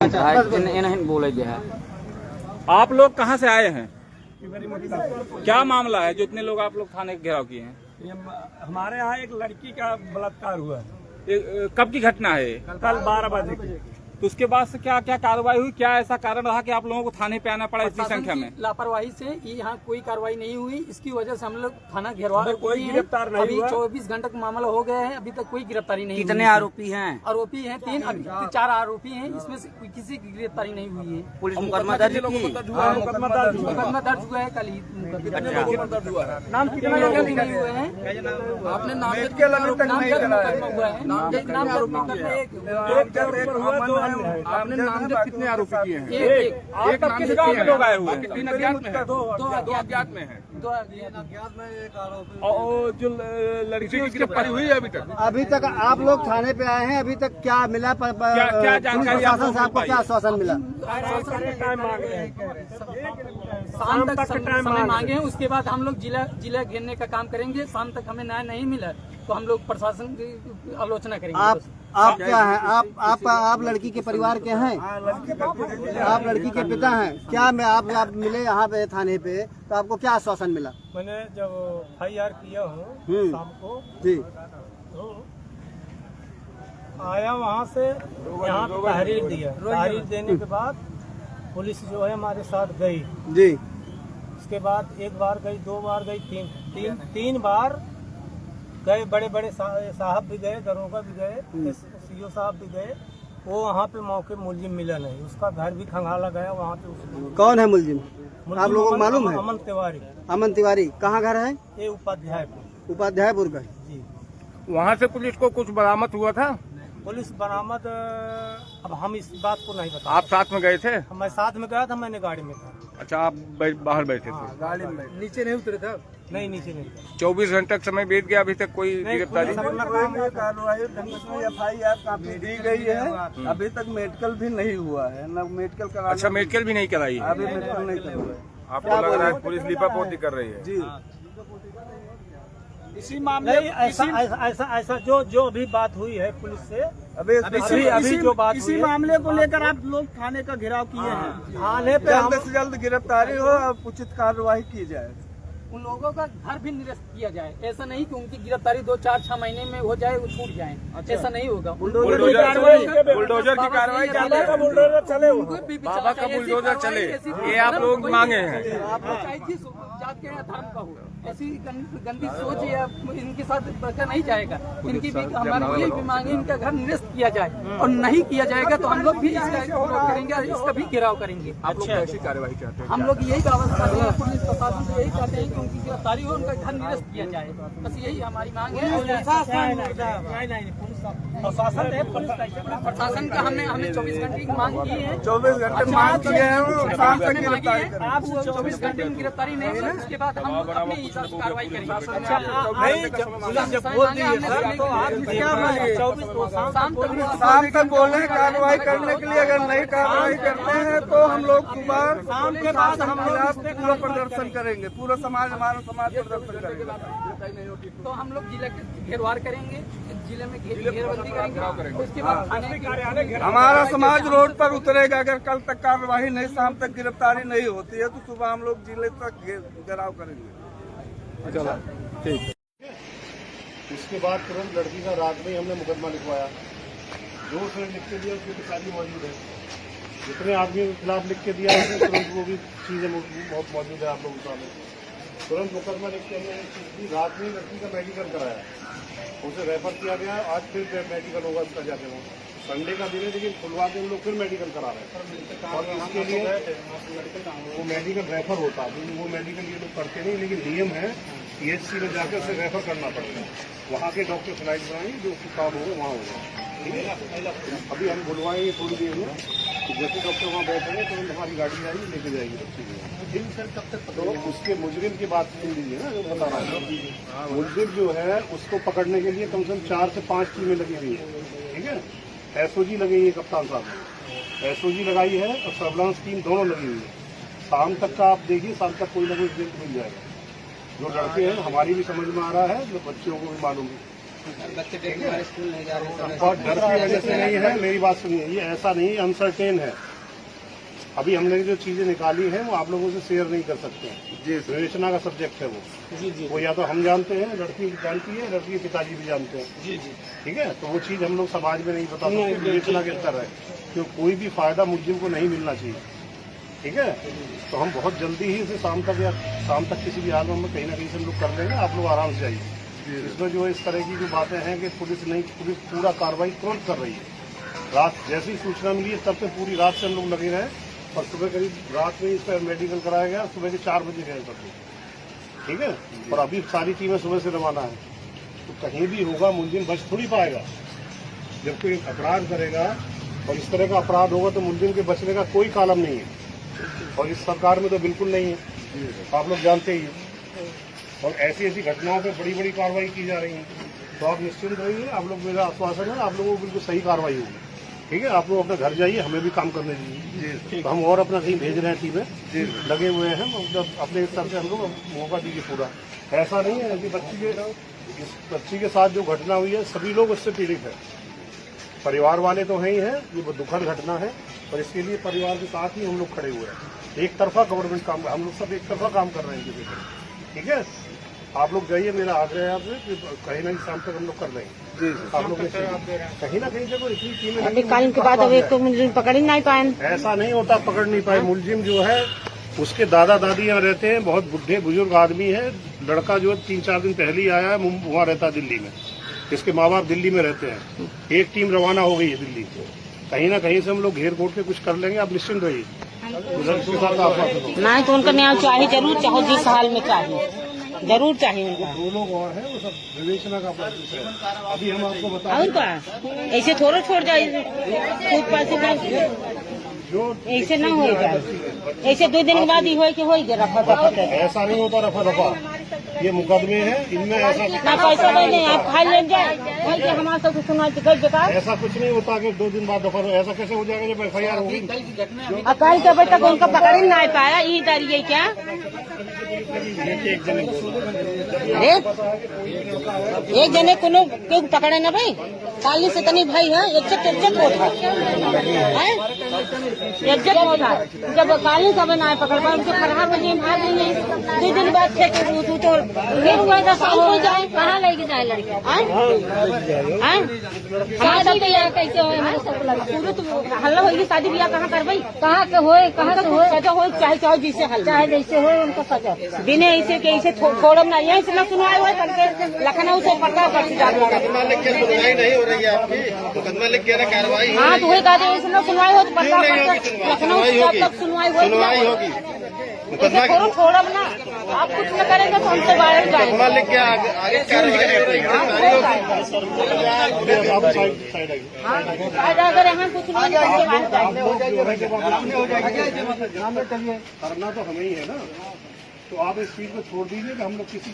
बोले है। आप लोग कहाँ से आए हैं? क्या मामला है जो इतने लोग आप लोग थाने घेराव किए हैं? हमारे यहाँ एक लड़की का बलात्कार हुआ। कब की घटना है? कल 12 बजे की। तो उसके बाद से क्या क्या कार्रवाई हुई? क्या ऐसा कारण रहा कि आप लोगों को थाने पे आना पड़ा इतनी संख्या में? लापरवाही से यहाँ कोई कार्रवाई नहीं हुई, इसकी वजह से हम लोग थाना घेरवा कोई गिरफ्तार नहीं अभी हुआ। 24 घंटे का मामला हो गया है, अभी तक कोई गिरफ्तारी नहीं। कितने आरोपी हैं? आरोपी हैं 3, अभी 4 आरोपी हैं, इसमें से किसी की गिरफ्तारी नहीं हुई है। पुलिस मुकदमा दर्ज की? मुकदमा दर्ज हुआ है कल ही। नाम कितने लोगों के नहीं हुए हैं? आपने नाम हुआ है, नाम आपने नामजद कितने आरोपी किए हैं? एक नामजद लोग आए हुए? तीन अज्ञात में है, दो अज्ञात में है। दो अज्ञात में एक आरोपी। और जो लड़की की गिरफ्तारी हुई है अभी तक आप लोग थाने पे आए हैं, अभी तक क्या मिला? क्या जानकारी प्रशासन से आपको क्या आश्वासन मिला? शाम तक समय मांगे हैं, उसके बाद हम लोग जिला घेरने का काम करेंगे। शाम तक हमें न्याय नहीं मिला तो हम लोग प्रशासन की आलोचना करेंगे। आप क्या हैं? आप लड़की के परिवार के हैं? आप लड़की के पिता हैं क्या? मैं आप मिले यहाँ पे थाने पे तो आपको क्या आश्वासन मिला? मैंने जब FIR किया हूँ शाम को जी, तो आया वहाँ से यहाँ तहरीर दिया। तहरीर देने के बाद पुलिस जो है हमारे साथ गई जी। उसके बाद एक बार गई, 2 बार गई, तीन बार गए। बड़े बड़े साहब भी गए, दरोगा भी गए, CO साहब भी गए। वो वहाँ पे मौके मुलजिम मिला नहीं, उसका घर भी खंगाला गया वहाँ पे। कौन है मुलजिम? आप लोगों को मालूम है? अमन तिवारी। अमन तिवारी कहाँ घर है? ये उपाध्यायपुर का जी। वहाँ से पुलिस को कुछ बरामद हुआ था? पुलिस बरामद अब हम इस बात को नहीं बता। आप साथ में गए थे? मैं साथ में गया था, मैंने गाड़ी में था। अच्छा, आप बाहर बैठे थे? गाड़ी में नीचे नहीं उतरे थे? नहीं, नीचे नहीं। 24 घंटे समय बीत गया, अभी तक कोई गिरफ्तारी? कार्रवाई ढंग से FIR काफी दी गई है, अभी तक मेडिकल भी नहीं हुआ है, न मेडिकल करा। अच्छा, मेडिकल भी नहीं कराई? अभी मेडिकल नहीं करवाई। आपको लग रहा है पुलिस लिपापोती कर रही है? जी। इसी मामले ऐसा जो अभी बात हुई है पुलिस से, अभी जो बात इसी मामले को लेकर आप लोग थाने का घेराव किए हैं। थाने पे जल्द से जल्द गिरफ्तारी हो और उचित कार्रवाई की जाए। उन लोगों का घर भी निरस्त किया जाए। ऐसा नहीं कि उनकी गिरफ्तारी 2-4-6 महीने में हो जाए, वो छूट जाए। ऐसा नहीं होगा। बुलडोजर की कार्रवाई चले, बाबा का बुलडोजर चले, ये आप लोग मांगे हैं? चाहे जिस जात के धर्म का हो, ऐसी गंदी सोच या इनके साथ बचा नहीं जाएगा। इनकी भी हमारी ये भी मांगे, इनका घर निरस्त किया जाए, और नहीं किया जाएगा तो हम लोग भी इसका विरोध करेंगे, इसका भी घेराव करेंगे। आप लोग कैसी कार्रवाई चाहते हैं? हम लोग यही व्यवस्था पुलिस प्रशासन से यही चाहते हैं कि उनकी गिरफ्तारी हो, उनका घर निरस्त किया जाए। बस यही हमारी मांग है। प्रशासन का हमें 24 घंटे की मांग की है। 24 घंटे मांग किए हैं, शाम तक गिरफ्तारी करें। आप 24 घंटे में गिरफ्तारी नहीं हुई, उसके बाद हम अपने हिसाब से कार्रवाई करेंगे। शाम तक बोले कार्रवाई करने के लिए, अगर नहीं कार्रवाई करते हैं तो हम लोग सुबह शाम के बाद हम खिलाफ पूरा प्रदर्शन करेंगे। पूरा समाज, हमारा समाज प्रदर्शन करेगा। तो हम लोग जिला के घेरवार करेंगे, जिले में घेरबंदी करेंगे। उसके बाद हमारा समाज रोड पर उतरेगा। अगर कल तक कार्रवाई नहीं, शाम तक गिरफ्तारी नहीं होती है तो सुबह हम लोग जिले तक घेराव करेंगे। चलो ठीक है। इसके बाद तुरंत लड़की का रात में ही हमने मुकदमा लिखवाया। जो उसने लिख के दिया उसकी तो शादी मौजूद है। जितने आदमियों के खिलाफ लिख के दिया है तुरंत वो भी चीजें बहुत मौजूद है आप लोगों के सामने। तुरंत मुकदमा लिख के हमने रात में लड़की का मेडिकल कराया, उसे रेफर किया गया। आज फिर मेडिकल होगा उसका जाके। वो संडे का दिन है लेकिन खुलवा के हम लोग फिर मेडिकल करा रहे हैं। और इसके लिए वो मेडिकल रेफर होता है, वो मेडिकल ये लोग करते नहीं, लेकिन नियम है PHC में जाकर उसे रेफर करना पड़ेगा। वहाँ के डॉक्टर फ्लाइट बनाएंगे, जो उसका काम होगा वहाँ होगा। ठीक है, अभी हम बुलवाएंगे थोड़ी देर में, जैसे डॉक्टर वहाँ बैठेंगे तो हमारी गाड़ी आएगी, लेके जाएगी बच्ची को। तो उसके मुजरिम की बात सुन लीजिए ना, जो बता रहा है। मुजरिम जो है उसको पकड़ने के लिए कम से कम 4 से 5 टीमें लगी हुई है। ठीक है, SOG लगी है कप्तान साहब ने, SOG लगाई है और सर्विलांस टीम दोनों लगी हुई है। शाम तक का आप देखिए, शाम तक कोई ना कोई रिजल्ट मिल जाएगा। जो लड़के हैं हमारी भी समझ में आ रहा है, जो बच्चियों को भी मालूम है। और डर की वजह से नहीं है, मेरी बात सुनिए, ये ऐसा नहीं अनसर्टेन है। अभी हमने जो चीजें निकाली हैं वो आप लोगों से शेयर नहीं कर सकते हैं। जी, विवेचना का सब्जेक्ट है वो। जी, वो या तो हम जानते हैं, लड़की जानती है, लड़की के पिताजी भी जानते हैं। जी, ठीक है, तो वो चीज हम लोग समाज में नहीं बता सकते, विवेचना के स्तर है, क्यों कोई भी फायदा मुलजिम को नहीं मिलना चाहिए। ठीक है, तो हम बहुत जल्दी ही इसे शाम तक किसी भी हाल में कहीं ना कहीं से हम लोग कर लेंगे। आप लोग आराम से जाइए। इसमें जो इस तरह की जो बातें हैं कि पुलिस पूरा कार्रवाई तुरंत कर रही है। रात जैसी सूचना मिली है तब से पूरी रात से हम लोग लगे रहे और सुबह करीब रात में इसका मेडिकल कराया गया, सुबह के 4 बजे गए सब लोग। ठीक है, और अभी सारी टीमें सुबह से रवाना है। तो कहीं भी होगा मुलजिम बच थोड़ी पाएगा। जब कोई अपराध करेगा और इस तरह का अपराध होगा तो मुलजिम के बचने का कोई कालम नहीं है, और इस सरकार में तो बिल्कुल नहीं है, आप लोग जानते ही हैं। और ऐसी घटनाओं पे बड़ी बड़ी कार्रवाई की जा रही है, तो आप निश्चिंत रहिए। आप लोग, मेरा आश्वासन है, आप लोगों को बिल्कुल सही कार्रवाई होगी। ठीक है, आप लोग अपने घर जाइए, हमें भी काम करने दीजिए। तो हम और अपना कहीं भेज रहे हैं, टीमें लगे हुए हैं, मतलब अपने स्तर से हम लोग मौका दीजिए पूरा। ऐसा नहीं है कि बच्ची के साथ जो घटना हुई है सभी लोग उससे पीड़ित है, परिवार वाले तो हैं ही हैं। ये दुखद घटना है और इसके लिए परिवार के साथ ही हम लोग खड़े हुए हैं। एक तरफा गवर्नमेंट काम, हम लोग सब एक तरफा काम कर रहे हैं। ठीक है, आप लोग जाइए, मेरा आग्रह है आपसे कि कहीं ना कहीं शाम तक हम लोग कर लेंगे। आप लोग कहीं ना कहीं देखो इतनी टीमें अभी काल के बाद अब एक तो मुलजिम पकड़ ही नहीं पाए। ऐसा नहीं होता, पकड़ नहीं पाए। मुलजिम जो है उसके दादा दादी यहाँ रहते हैं, बहुत बुढ़े बुजुर्ग आदमी है। लड़का जो 3-4 दिन पहले ही आया है, वहाँ रहता है दिल्ली में, इसके माँ बाप दिल्ली में रहते हैं। एक टीम रवाना हो गई है दिल्ली। कहीं ना कहीं से हम लोग घेर घोट के कुछ कर लेंगे, आप निश्चिंत रहिए। नहीं तो उनका न्याय चाहिए, जरूर चाहो, जिस हाल में चाहिए जरूर चाहिए उनका। 2 लोग और हैं, वो सब विवेचना का प्रोसेस है। अभी हम आपको बता और का ऐसे थोड़ा छोड़ जाए, खूब पैसे जो ऐसे ना हो जाए, ऐसे 2 दिन बाद ही हो कि हो गया रफा दफा। ऐसा नहीं होता रफा दफा, ये मुकदमे हैं, इनमें ऐसा ना पैसा नहीं, आप खा ले जाए हमारा सब सुना बेकार। ऐसा कुछ नहीं होता कि 2 दिन बाद दफा। ऐसा कैसे हो जाएगा जब FIR होगी? कल के बजे तक उनका पकड़ ही नहीं पाया, यही डरिए क्या? अरे एक जने को क्यों पकड़े ना भाई, काली से तनी भाई है, इज्जत होता है, इज्जत होता है। जब काली सब ना पकड़ पाए, उनके 15 बजे भाग गई है। 2 दिन बाद थे तो फिर हुआ था, साल हो जाए, कहाँ लेके जाए लड़की? हमारे साथ कैसे हो, पूरे तो हल्ला होगी, शादी ब्याह कहाँ कर भाई, कहाँ के होए, कहाँ से होए, सजा हो, चाहे जैसे हल, चाहे जैसे हो उनका सजा बिना ऐसे के ऐसे छोड़म ना, यहीं से न सुनवाए हुए करके लखनऊ से पटना कर सुनवाई नहीं हो रही है आपकी, मुकदमा लिख के कार्रवाई। हाँ तो वही कहते हैं, ऐसे न सुनवाई हो तो पटना लखनऊ से तब सुनवाई होगी। मुकदमा छोड़म ना, आप कुछ न करेंगे तो हमसे बाहर जाएंगे। लिख के आगे कार्रवाई अगर यहाँ कुछ नहीं करना तो हमें ही है ना। तो आप इस चीज को छोड़ दीजिए कि हम लोग किसी